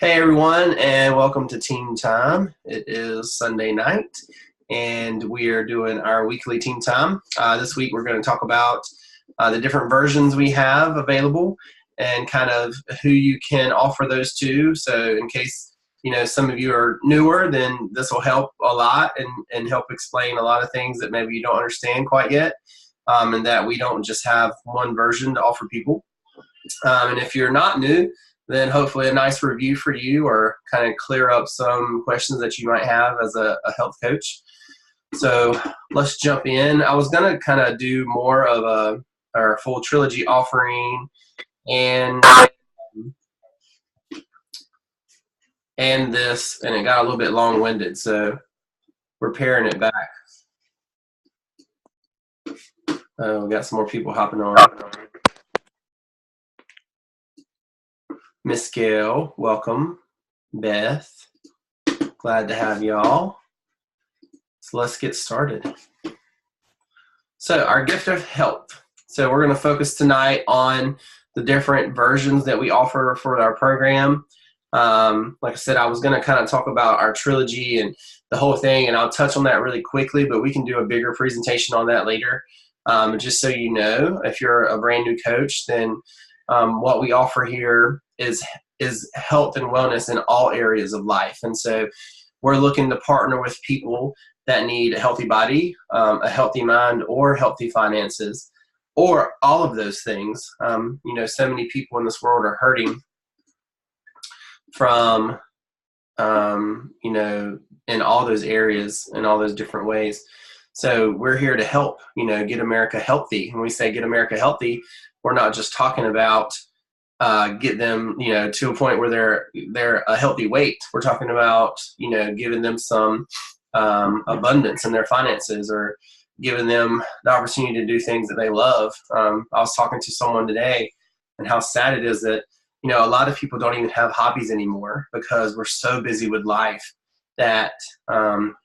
Hey everyone, and welcome to Team Time. It is Sunday night, and we are doing our weekly Team Time. This week we're going to talk about the different versions we have available and kind of who you can offer those to. So in case some of you are newer, then this will help a lot and help explain a lot of things that maybe you don't understand quite yet, and that we don't just have one version to offer people. And if you're not new, then hopefully a nice review for you or kind of clear up some questions that you might have as a health coach. So let's jump in. I was going to kind of do more of our full trilogy offering and this, and it got a little bit long-winded, so we're paring it back. We got some more people hopping on. Miss Gail, welcome. Beth, glad to have y'all. So let's get started. So our gift of health. So we're going to focus tonight on the different versions that we offer for our program. Like I said, I was going to kind of talk about our trilogy and the whole thing, and I'll touch on that really quickly, but we can do a bigger presentation on that later. Just so you know, if you're a brand new coach, then what we offer here is health and wellness in all areas of life. And so we're looking to partner with people that need a healthy body, a healthy mind, or healthy finances, or all of those things. So many people in this world are hurting from, in all those areas, in all those different ways. So we're here to help, get America healthy. When we say get America healthy, we're not just talking about get them, to a point where they're a healthy weight. We're talking about, giving them some abundance in their finances, or giving them the opportunity to do things that they love. I was talking to someone today, and how sad it is that, a lot of people don't even have hobbies anymore because we're so busy with life that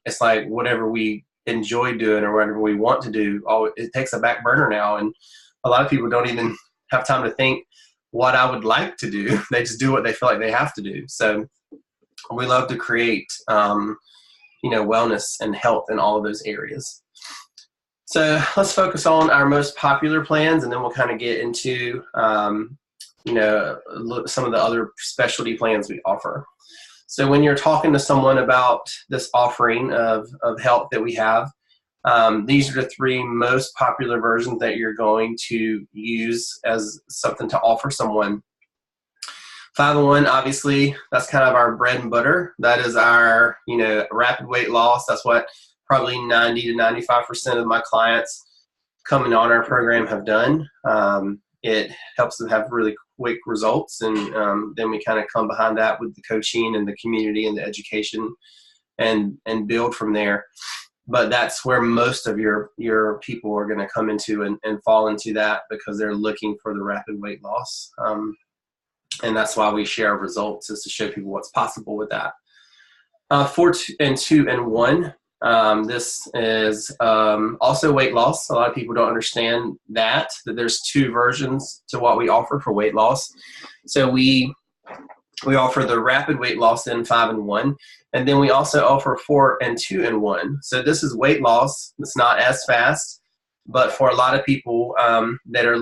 it's like whatever we enjoy doing or whatever we want to do, it takes a back burner now. And a lot of people don't even have time to think what I would like to do. They just do what they feel like they have to do. So we love to create, wellness and health in all of those areas. So let's focus on our most popular plans, and then we'll kind of get into, some of the other specialty plans we offer. So when you're talking to someone about this offering of health that we have, these are the three most popular versions that you're going to use as something to offer someone. 5-in-1, obviously, that's kind of our bread and butter. That is our, rapid weight loss. That's what probably 90 to 95% of my clients coming on our program have done. It helps them have really quick results, and then we kind of come behind that with the coaching and the community and the education and build from there. But that's where most of your people are going to come into and fall into that, because they're looking for the rapid weight loss. And that's why we share our results, is to show people what's possible with that. 4, 2, and 1. This is also weight loss. A lot of people don't understand that there's 2 versions to what we offer for weight loss. So we offer the rapid weight loss in 5-in-1, and then we also offer 4 and 2-in-1. So this is weight loss. It's not as fast, but for a lot of people that are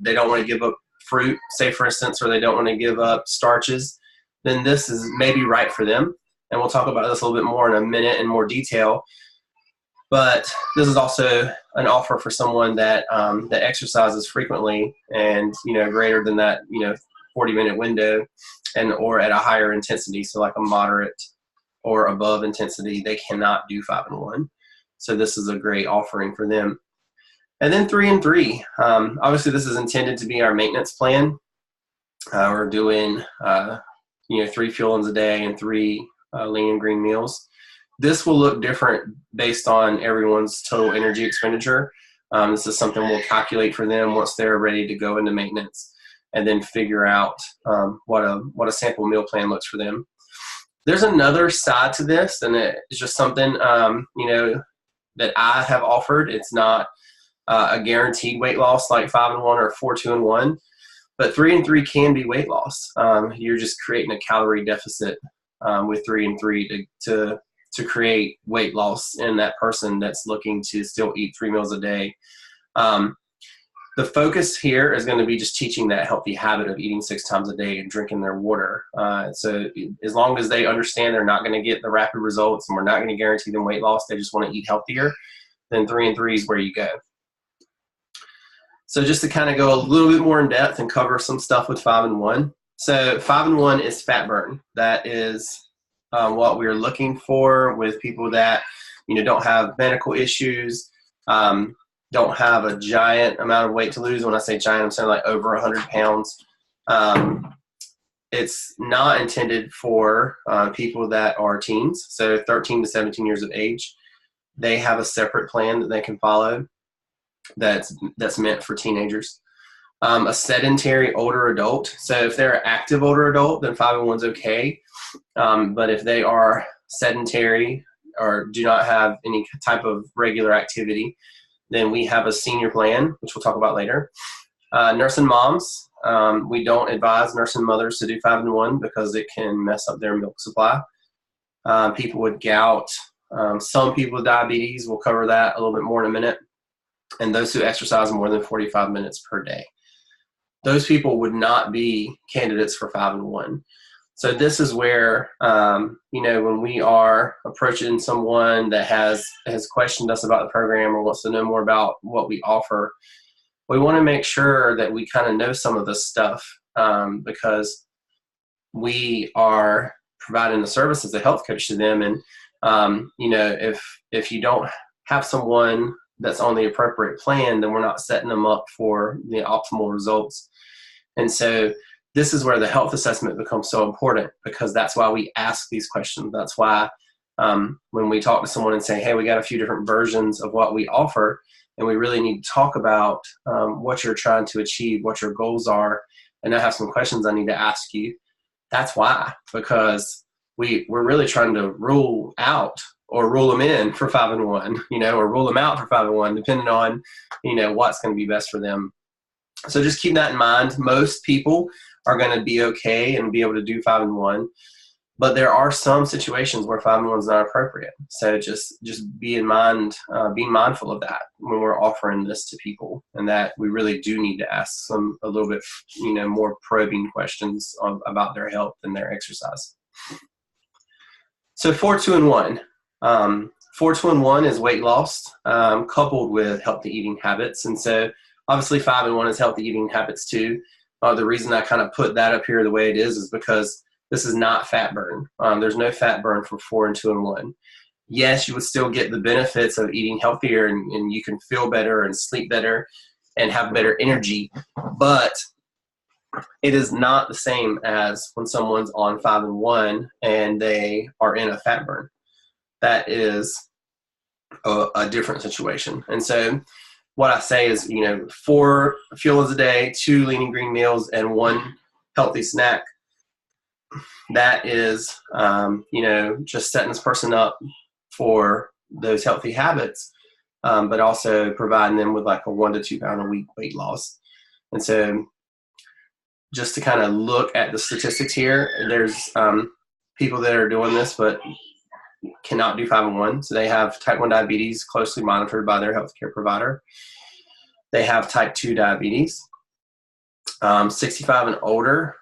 they don't want to give up fruit, say for instance, or they don't want to give up starches, then this is maybe right for them. And we'll talk about this a little bit more in a minute in more detail. But this is also an offer for someone that exercises frequently and greater than that 40-minute window, or at a higher intensity, so like a moderate or above intensity. They cannot do 5-in-1. So this is a great offering for them. And then 3 and 3. Obviously, this is intended to be our maintenance plan. We're doing 3 fuel-ins a day and 3 lean and green meals. This will look different based on everyone's total energy expenditure. This is something we'll calculate for them once they're ready to go into maintenance, and then figure out what a sample meal plan looks for them. There's another side to this, and it's just something that I have offered. It's not a guaranteed weight loss like 5-in-1 or 4, 2-in-1, But 3 and 3 can be weight loss. You're just creating a calorie deficit with 3 and 3 to create weight loss in that person that's looking to still eat 3 meals a day. The focus here is going to be just teaching that healthy habit of eating 6 times a day and drinking their water. So as long as they understand they're not going to get the rapid results and we're not going to guarantee them weight loss, they just want to eat healthier, then 3 and 3 is where you go. So just to kind of go a little bit more in depth and cover some stuff with 5 and 1. So 5 and 1 is fat burn. That is what we're looking for with people that, don't have medical issues, don't have a giant amount of weight to lose. When I say giant, I'm saying like over 100 pounds. It's not intended for people that are teens, so 13 to 17 years of age. They have a separate plan that they can follow that's meant for teenagers. A sedentary older adult. So if they're an active older adult, then 5 and 1 is okay. But if they are sedentary or do not have any type of regular activity, then we have a senior plan, which we'll talk about later. Nursing moms, we don't advise nursing mothers to do 5 and 1 because it can mess up their milk supply. People with gout, some people with diabetes, we'll cover that a little bit more in a minute. And those who exercise more than 45 minutes per day. Those people would not be candidates for 5 and 1. So this is where, when we are approaching someone that has questioned us about the program or wants to know more about what we offer, we want to make sure that we kind of know some of this stuff because we are providing a service as a health coach to them. And, if you don't have someone that's on the appropriate plan, then we're not setting them up for the optimal results. And so this is where the health assessment becomes so important because that's why we ask these questions. That's why when we talk to someone and say, hey, we got a few different versions of what we offer, and we really need to talk about what you're trying to achieve, what your goals are, and I have some questions I need to ask you. That's why, because we're really trying to rule out or rule them in for 5 and 1, or rule them out for 5 and 1, depending on, what's going to be best for them. So just keep that in mind. Most people are going to be okay and be able to do 5 and 1, but there are some situations where 5 and 1 is not appropriate. So just be in mind, being mindful of that when we're offering this to people, and that we really do need to ask some a little bit, more probing questions about their health and their exercise. So 4, 2, and 1. 4, 2, and 1 is weight loss coupled with healthy eating habits. And so obviously 5 and 1 is healthy eating habits too. The reason I kind of put that up here the way it is because this is not fat burn. There's no fat burn for 4 and 2 and 1. Yes, you would still get the benefits of eating healthier and you can feel better and sleep better and have better energy, but it is not the same as when someone's on 5 and 1 and they are in a fat burn. That is a different situation. And so what I say is, 4 fuel meals a day, 2 lean and green meals, and 1 healthy snack. That is, just setting this person up for those healthy habits, but also providing them with like a 1 to 2 pound a week weight loss. And so just to kind of look at the statistics here, there's people that are doing this, but cannot do 5 and 1. So they have type 1 diabetes closely monitored by their healthcare provider. They have type 2 diabetes, 65 and older,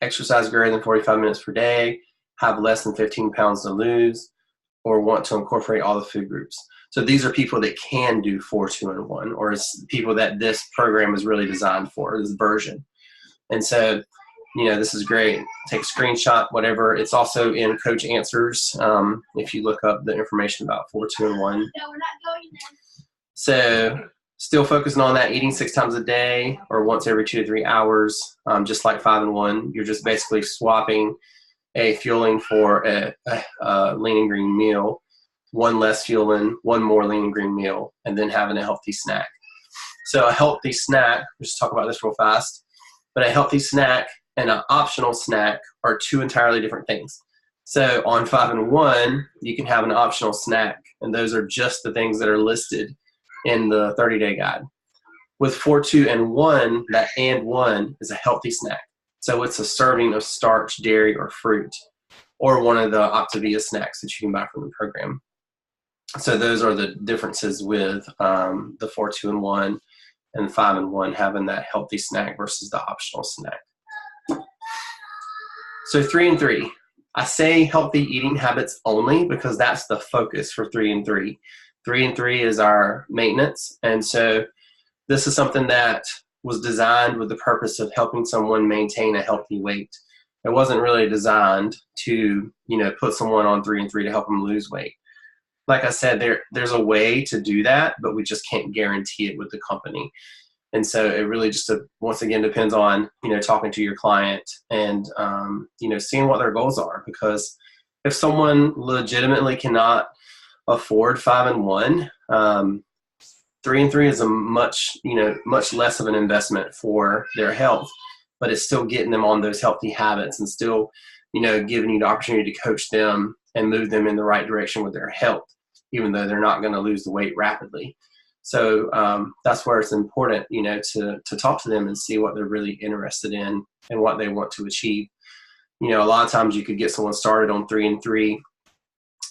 exercise greater than 45 minutes per day, have less than 15 pounds to lose, or want to incorporate all the food groups. So these are people that can do 4, 2, and 1, or it's people that this program is really designed for, this version. And so, this is great. Take a screenshot, whatever. It's also in Coach Answers if you look up the information about 4, 2, and 1. No, we're not going there. So still focusing on that, eating 6 times a day or once every 2 to 3 hours, just like 5 and 1. You're just basically swapping a fueling for a lean and green meal, 1 less fueling, 1 more lean and green meal, and then having a healthy snack. So a healthy snack, let's talk about this real fast, but a healthy snack and an optional snack are 2 entirely different things. So on 5 and 1, you can have an optional snack, and those are just the things that are listed in the 30-day guide. With 4-2 and 1, that and 1 is a healthy snack. So it's a serving of starch, dairy, or fruit, or one of the Optavia snacks that you can buy from the program. So those are the differences with the 4-2 and 1 and 5 and 1 having that healthy snack versus the optional snack. So 3 and 3. I say healthy eating habits only because that's the focus for 3 and 3. 3 and 3 is our maintenance. And so this is something that was designed with the purpose of helping someone maintain a healthy weight. It wasn't really designed to, put someone on 3 and 3 to help them lose weight. Like I said, there's a way to do that, but we just can't guarantee it with the company. And so it really just, once again, depends on, talking to your client and, seeing what their goals are. Because if someone legitimately cannot afford 5 and 1, 3 and 3 is a much less of an investment for their health, but it's still getting them on those healthy habits and still, giving you the opportunity to coach them and move them in the right direction with their health, even though they're not going to lose the weight rapidly. So that's where it's important, to talk to them and see what they're really interested in and what they want to achieve. A lot of times you could get someone started on 3 and 3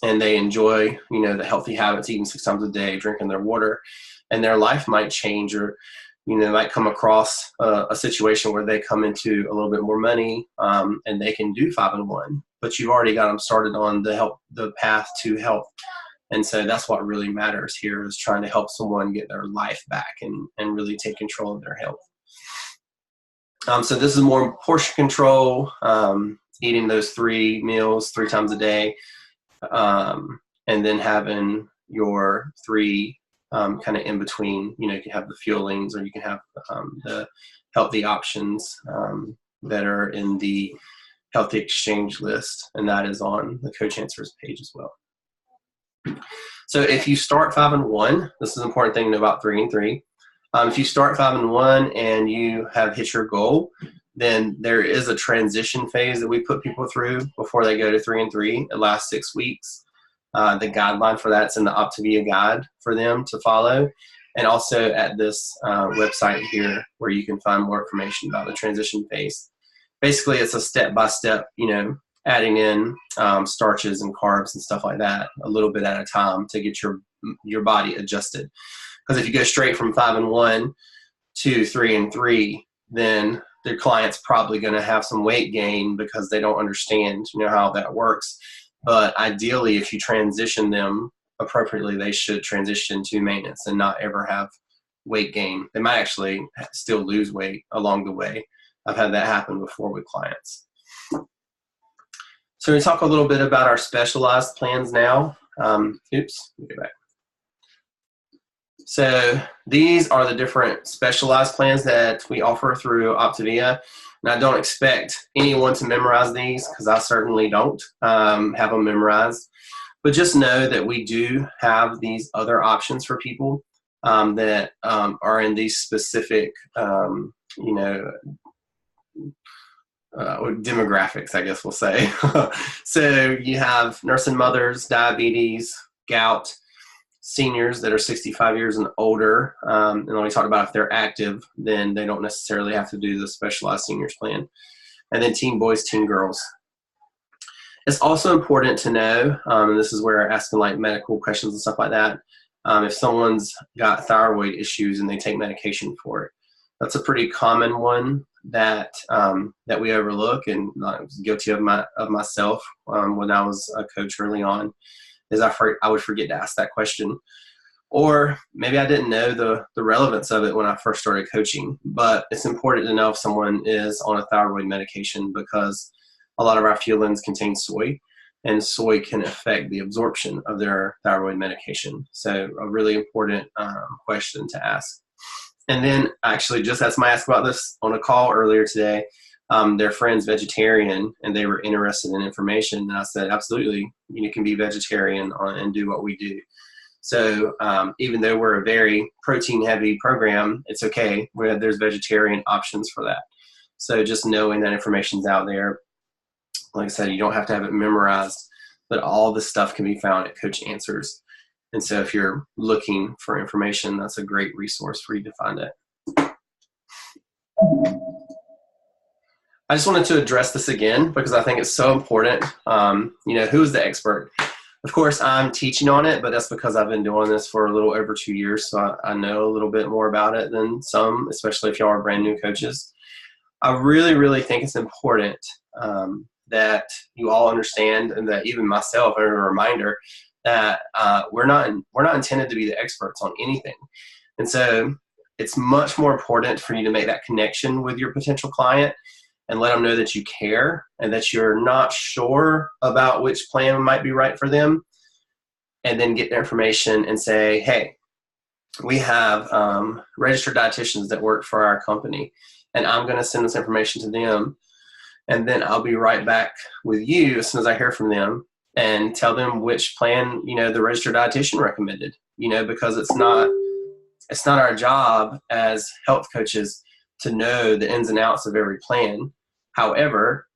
and they enjoy, the healthy habits, eating 6 times a day, drinking their water, and their life might change, or, they might come across a situation where they come into a little bit more money and they can do 5 and 1, but you've already got them started on the path to health. And so that's what really matters here, is trying to help someone get their life back and really take control of their health. So this is more portion control, eating those 3 meals 3 times a day, and then having your 3 kind of in between. You can have the fuelings, or you can have the healthy options that are in the Healthy Exchange list, and that is on the Coach Answers page as well. So if you start 5 and 1, this is an important thing to know about 3 and 3. If you start 5 and 1 and you have hit your goal, then there is a transition phase that we put people through before they go to 3 and 3. It lasts 6 weeks. The guideline for that's in the Optavia guide for them to follow, and also at this website here where you can find more information about the transition phase. Basically, it's a step-by-step, adding in starches and carbs and stuff like that a little bit at a time to get your body adjusted. Because if you go straight from 5 and 1 to 3 and 3, then their client's probably going to have some weight gain because they don't understand, how that works. But ideally, if you transition them appropriately, they should transition to maintenance and not ever have weight gain. They might actually still lose weight along the way. I've had that happen before with clients. So we talk a little bit about our specialized plans now. Let me go back. So these are the different specialized plans that we offer through Optavia. And I don't expect anyone to memorize these, because I certainly don't have them memorized. But just know that we do have these other options for people that are in these specific, demographics, I guess we'll say. So you have nursing mothers, diabetes, gout, seniors that are 65 years and older. And when we talk about if they're active, then they don't necessarily have to do the specialized seniors plan. And then teen boys, teen girls. It's also important to know, and this is where asking like medical questions and stuff like that, if someone's got thyroid issues and they take medication for it. That's a pretty common one that that we overlook, and I was guilty of myself when I was a coach early on, is I would forget to ask that question. Or maybe I didn't know the relevance of it when I first started coaching. But it's important to know if someone is on a thyroid medication, because a lot of our fuelings contain soy, and soy can affect the absorption of their thyroid medication. So a really important question to ask. And then actually just had somebody ask about this on a call earlier today. Their friend's vegetarian and they were interested in information. And I said, absolutely, you can be vegetarian and do what we do. So even though we're a very protein heavy program, it's okay. There's vegetarian options for that. So just knowing that information's out there. Like I said, you don't have to have it memorized, but all this stuff can be found at Coach Answers. And so if you're looking for information, that's a great resource for you to find it. I just wanted to address this again because I think it's so important. Who is the expert? Of course, I'm teaching on it, but that's because I've been doing this for a little over 2 years, so I know a little bit more about it than some, especially if y'all are brand new coaches. I really, really think it's important that you all understand, and that even myself, a reminder that we're not intended to be the experts on anything. And so it's much more important for you to make that connection with your potential client and let them know that you care and that you're not sure about which plan might be right for them, and then get their information and say, hey, we have registered dietitians that work for our company, and I'm going to send this information to them, and then I'll be right back with you as soon as I hear from them and tell them which plan, the registered dietitian recommended, because it's not our job as health coaches to know the ins and outs of every plan. However,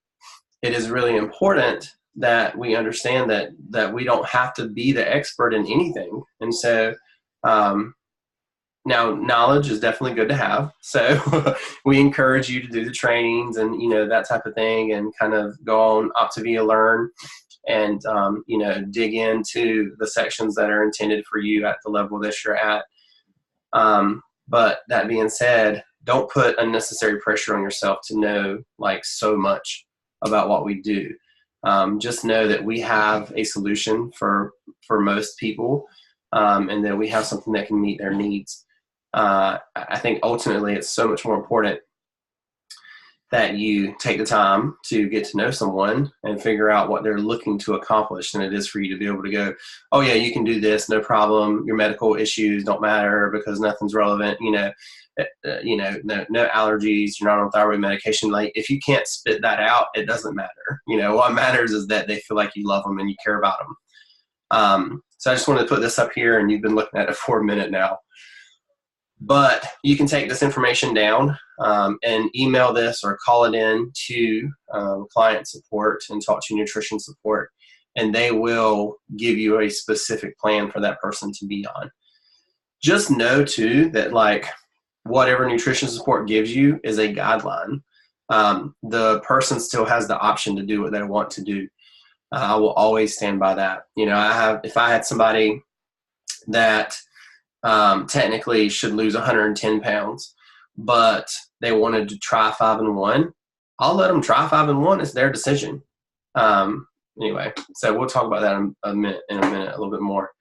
it is really important that we understand that we don't have to be the expert in anything. And so now knowledge is definitely good to have. So we encourage you to do the trainings and, that type of thing, and kind of go on Optavia Learn and, dig into the sections that are intended for you at the level that you're at. But that being said, don't put unnecessary pressure on yourself to know so much about what we do. Just know that we have a solution for most people, and that we have something that can meet their needs. I think ultimately it's so much more important that you take the time to get to know someone and figure out what they're looking to accomplish than it is for you to be able to go, oh yeah, you can do this, no problem. Your medical issues don't matter because nothing's relevant. No allergies. You're not on thyroid medication. If you can't spit that out, it doesn't matter. What matters is that they feel like you love them and you care about them. So I just wanted to put this up here, and you've been looking at it for a minute now. But you can take this information down and email this or call it in to client support and talk to nutrition support, and they will give you a specific plan for that person to be on. Just know too that whatever nutrition support gives you is a guideline. The person still has the option to do what they want to do. I will always stand by that. If I had somebody that technically should lose 110 pounds, but they wanted to try 5 and 1, I'll let them try 5 and 1. It's their decision. Anyway, so we'll talk about that in a minute, a little bit more.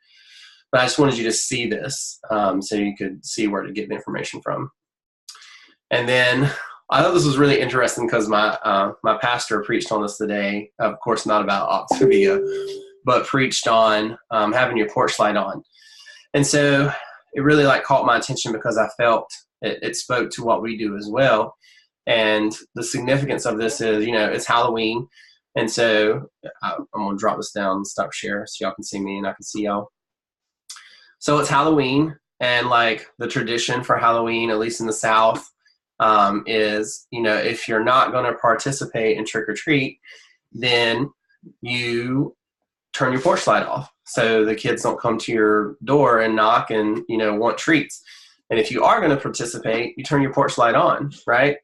But I just wanted you to see this so you could see where to get the information from. And then I thought this was really interesting because my pastor preached on this today. Of course, not about Optavia, but preached on having your porch light on. And so it really caught my attention because I felt it spoke to what we do as well. And the significance of this is, it's Halloween. And so I'm going to drop this down and stop share so y'all can see me and I can see y'all. So it's Halloween, and the tradition for Halloween, at least in the South, is, if you're not going to participate in trick or treat, then you turn your porch light off so the kids don't come to your door and knock and, want treats. And if you are going to participate, you turn your porch light on, right?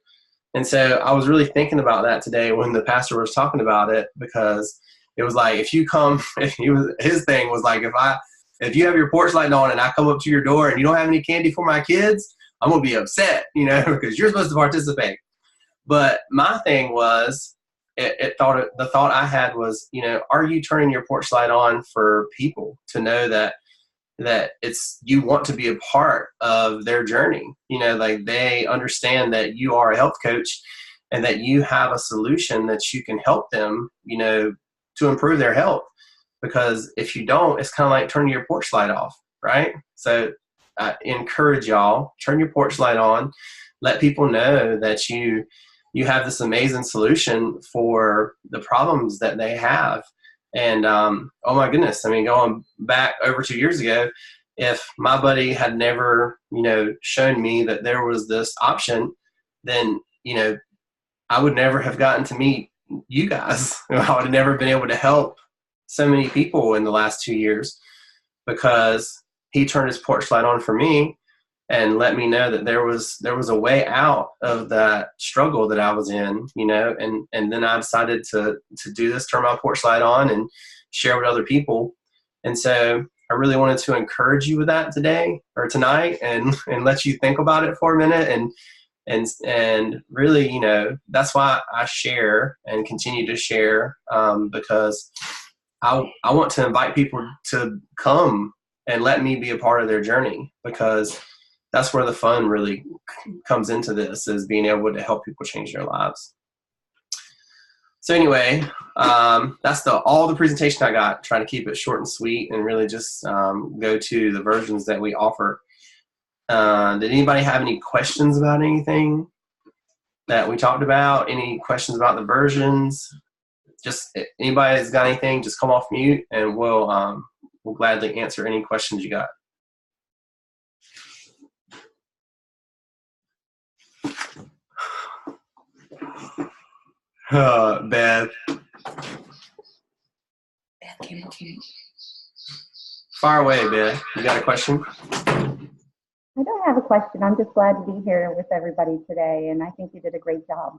And so I was really thinking about that today when the pastor was talking about it, because it was his thing was if you have your porch light on and I come up to your door and you don't have any candy for my kids, I'm going to be upset, because you're supposed to participate. But my thing was, the thought I had was, are you turning your porch light on for people to know that you want to be a part of their journey? They understand that you are a health coach and that you have a solution that you can help them, to improve their health. Because if you don't, it's kind of like turning your porch light off, right? So I encourage y'all, turn your porch light on, let people know that you have this amazing solution for the problems that they have. And oh my goodness, going back over 2 years ago, if my buddy had never, shown me that there was this option, then, I would never have gotten to meet you guys. I would have never been able to help so many people in the last 2 years, because he turned his porch light on for me, and let me know that there was a way out of that struggle that I was in, and then I decided to do this, turn my porch light on and share with other people. And so I really wanted to encourage you with that today or tonight, and let you think about it for a minute, and really, that's why I share and continue to share, because I want to invite people to come and let me be a part of their journey, because that's where the fun really comes into this, is being able to help people change their lives. So anyway, that's all the presentation I got. Trying to keep it short and sweet, and really just go to the versions that we offer. Did anybody have any questions about anything that we talked about? Any questions about the versions? Just if anybody's got anything, just come off mute, and we'll gladly answer any questions you got. Beth. Fire away, Beth. You got a question? I don't have a question. I'm just glad to be here with everybody today, and I think you did a great job.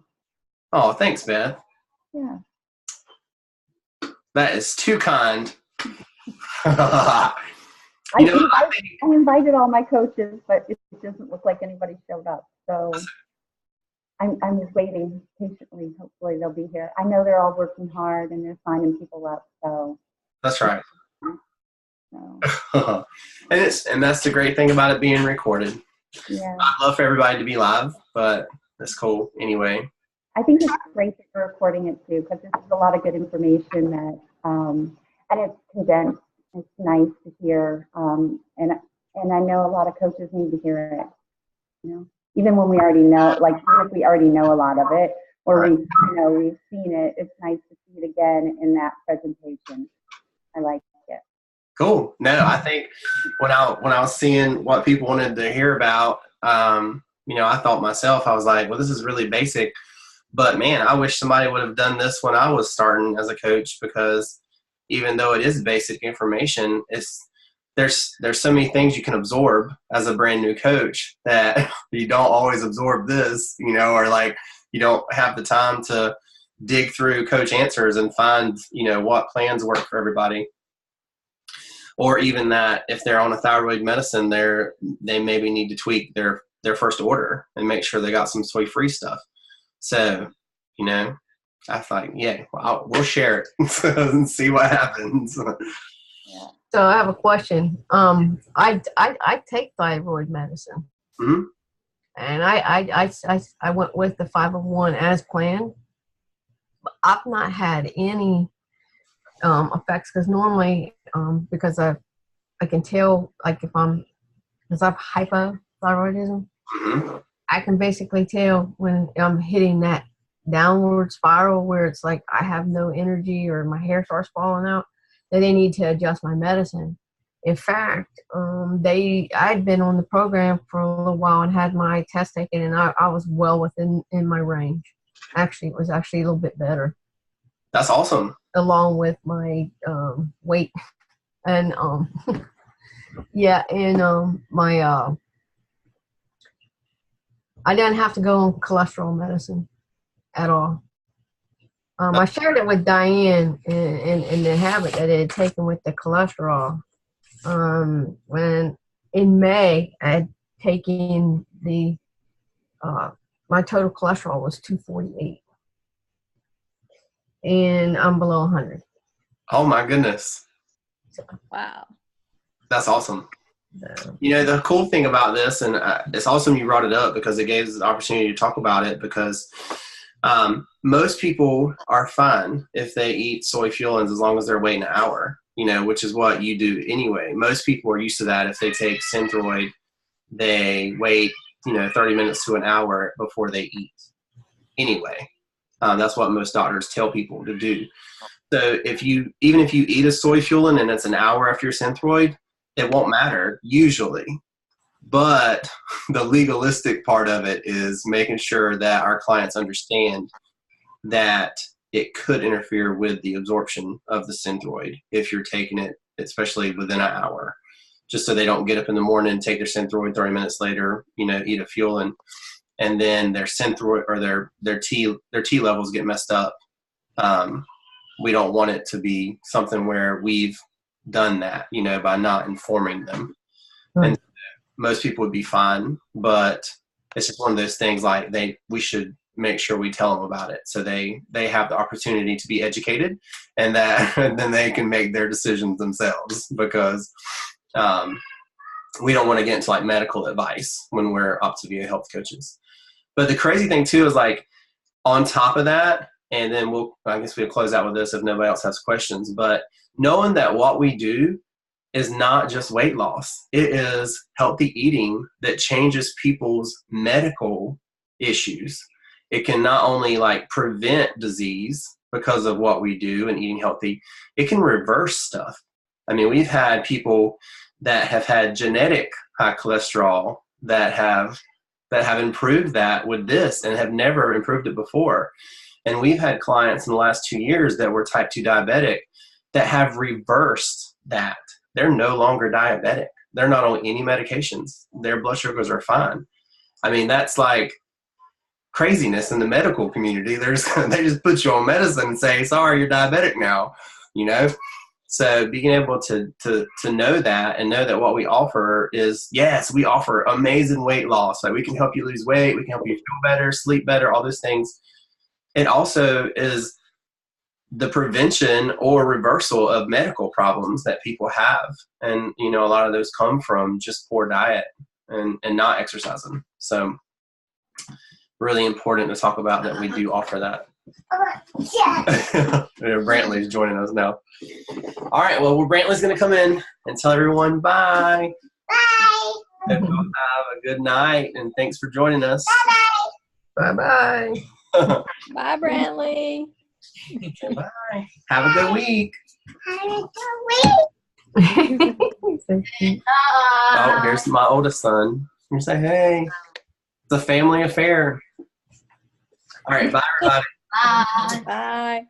Oh, thanks, Beth. Yeah. That is too kind. I invited all my coaches, but it doesn't look like anybody showed up. So I'm just waiting patiently. Hopefully they'll be here. I know they're all working hard and they're signing people up. So that's right. So. and that's the great thing about it being recorded. Yeah. I'd love for everybody to be live, but that's cool anyway. I think it's great that you're recording it too, because this is a lot of good information that, and it's condensed. It's nice to hear, and I know a lot of coaches need to hear it. Even when we already know, like even if we already know a lot of it, or right. We've seen it. It's nice to see it again in that presentation. I like it. Cool. No, I think when I was seeing what people wanted to hear about, I thought myself, I was like, well, this is really basic. But man, I wish somebody would have done this when I was starting as a coach, because even though it is basic information, there's so many things you can absorb as a brand new coach that you don't always absorb this, or like you don't have the time to dig through coach answers and find, what plans work for everybody. Or even that if they're on a thyroid medicine, they maybe need to tweak their first order and make sure they got some soy-free stuff. So, I thought, yeah, we'll share it and see what happens. Yeah. So I have a question. I take thyroid medicine, mm-hmm. and I went with the 501 as planned. But I've not had any effects, because normally because I can tell, like because I have hypothyroidism, Mm-hmm. I can basically tell when I'm hitting that downward spiral where it's like I have no energy or my hair starts falling out, that they need to adjust my medicine. In fact, I'd been on the program for a little while and had my test taken, and I was well within my range. Actually, it was actually a little bit better. That's awesome. Along with my weight and yeah, and my I didn't have to go on cholesterol medicine at all. I shared it with Diane and the habit that I had taken with the cholesterol. When in May I had taken my total cholesterol was 248, and I'm below 100. Oh my goodness. So, wow. That's awesome. So. The cool thing about this, and it's awesome you brought it up, because it gave us the opportunity to talk about it, because most people are fine if they eat soy fuelins as long as they're waiting an hour, which is what you do anyway. Most people are used to that. If they take Synthroid, they wait, 30 minutes to an hour before they eat anyway. That's what most doctors tell people to do. So even if you eat a soy fuelin and it's an hour after your Synthroid, it won't matter usually. But the legalistic part of it is making sure that our clients understand that it could interfere with the absorption of the Synthroid if you're taking it, especially within an hour. just so they don't get up in the morning and take their Synthroid 30 minutes later, eat a fuel and then their Synthroid or their T levels get messed up. We don't want it to be something where we've done that, by not informing them. Right. And most people would be fine, but it's just one of those things like we should make sure we tell them about it so they have the opportunity to be educated, and that and then they can make their decisions themselves, because we don't want to get into like medical advice when we're Optavia health coaches. But the crazy thing too is like on top of that, and then I guess we'll close out with this if nobody else has questions, but knowing that what we do is not just weight loss, it is healthy eating that changes people's medical issues. It can not only like prevent disease because of what we do and eating healthy, it can reverse stuff. I mean, we've had people that have had genetic high cholesterol that have improved that with this and have never improved it before. And we've had clients in the last 2 years that were type 2 diabetic that have reversed that. They're no longer diabetic. They're not on any medications. Their blood sugars are fine. I mean, that's like craziness in the medical community. They just put you on medicine and say, sorry, you're diabetic now, So being able to know that and know that what we offer is, yes, we offer amazing weight loss. Like we can help you lose weight. We can help you feel better, sleep better, all those things. It also is the prevention or reversal of medical problems that people have. And, a lot of those come from just poor diet and not exercising. So really important to talk about that we do offer that. Brantley's joining us now. All right, well, Brantley's going to come in and tell everyone bye. Bye. Have a good night, and thanks for joining us. Bye-bye. Bye, Brantley. Bye. Have a good week. Oh, here's my oldest son. You say, hey. It's a family affair. All right, bye, everybody. Bye.